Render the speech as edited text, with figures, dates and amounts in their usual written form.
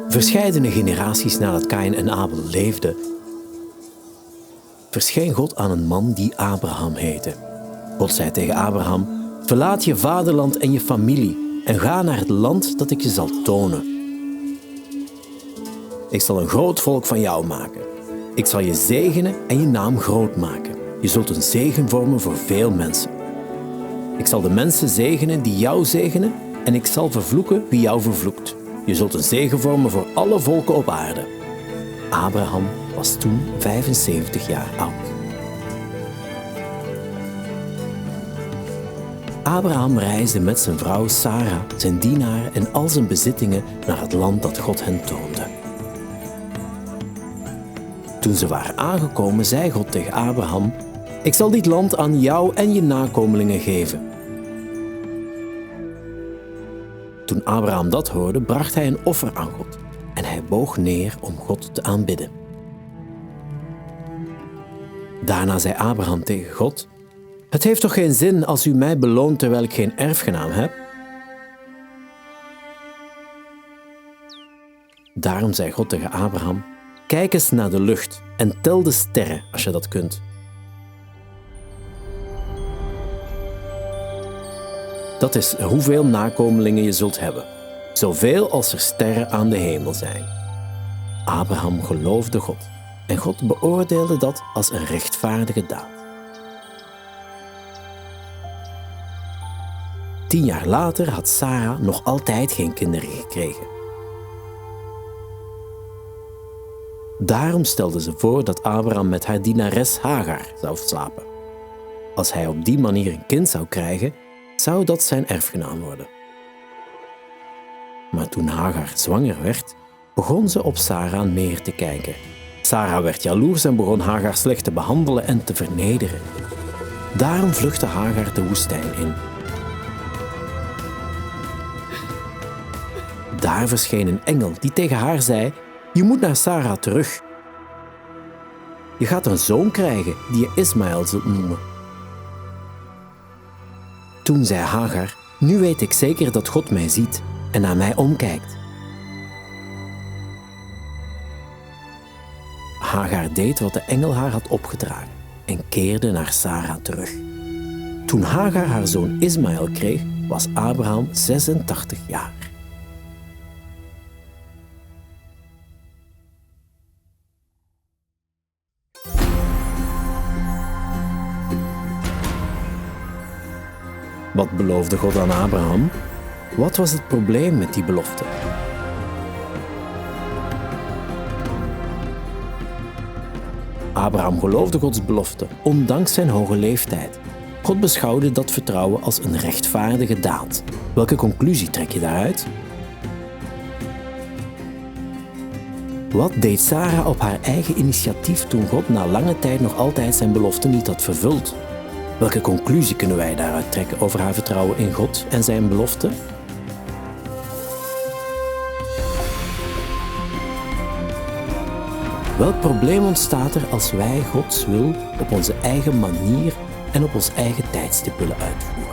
Verscheidene generaties nadat Kaïn en Abel leefden, verscheen God aan een man die Abraham heette. God zei tegen Abraham: verlaat je vaderland en je familie en ga naar het land dat ik je zal tonen. Ik zal een groot volk van jou maken. Ik zal je zegenen en je naam groot maken. Je zult een zegen vormen voor veel mensen. Ik zal de mensen zegenen die jou zegenen en ik zal vervloeken wie jou vervloekt. Je zult een zegen vormen voor alle volken op aarde. Abraham was toen 75 jaar oud. Abraham reisde met zijn vrouw Sarah, zijn dienaar en al zijn bezittingen naar het land dat God hen toonde. Toen ze waren aangekomen, zei God tegen Abraham: ik zal dit land aan jou en je nakomelingen geven. Toen Abraham dat hoorde, bracht hij een offer aan God en hij boog neer om God te aanbidden. Daarna zei Abraham tegen God: het heeft toch geen zin als u mij beloont terwijl ik geen erfgenaam heb? Daarom zei God tegen Abraham: kijk eens naar de lucht en tel de sterren als je dat kunt. Dat is hoeveel nakomelingen je zult hebben, zoveel als er sterren aan de hemel zijn. Abraham geloofde God en God beoordeelde dat als een rechtvaardige daad. 10 jaar later had Sarah nog altijd geen kinderen gekregen. Daarom stelde ze voor dat Abraham met haar dienares Hagar zou slapen. Als hij op die manier een kind zou krijgen, zou dat zijn erfgenaam worden. Maar toen Hagar zwanger werd, begon ze op Sarah neer te kijken. Sarah werd jaloers en begon Hagar slecht te behandelen en te vernederen. Daarom vluchtte Hagar de woestijn in. Daar verscheen een engel die tegen haar zei: je moet naar Sarah terug. Je gaat een zoon krijgen die je Ismaël zult noemen. Toen zei Hagar: nu weet ik zeker dat God mij ziet en naar mij omkijkt. Hagar deed wat de engel haar had opgedragen en keerde naar Sarah terug. Toen Hagar haar zoon Ismaël kreeg, was Abraham 86 jaar. Wat beloofde God aan Abraham? Wat was het probleem met die belofte? Abraham geloofde Gods belofte, ondanks zijn hoge leeftijd. God beschouwde dat vertrouwen als een rechtvaardige daad. Welke conclusie trek je daaruit? Wat deed Sarah op haar eigen initiatief toen God na lange tijd nog altijd zijn belofte niet had vervuld? Welke conclusie kunnen wij daaruit trekken over haar vertrouwen in God en zijn belofte? Welk probleem ontstaat er als wij Gods wil op onze eigen manier en op ons eigen tijdstip willen uitvoeren?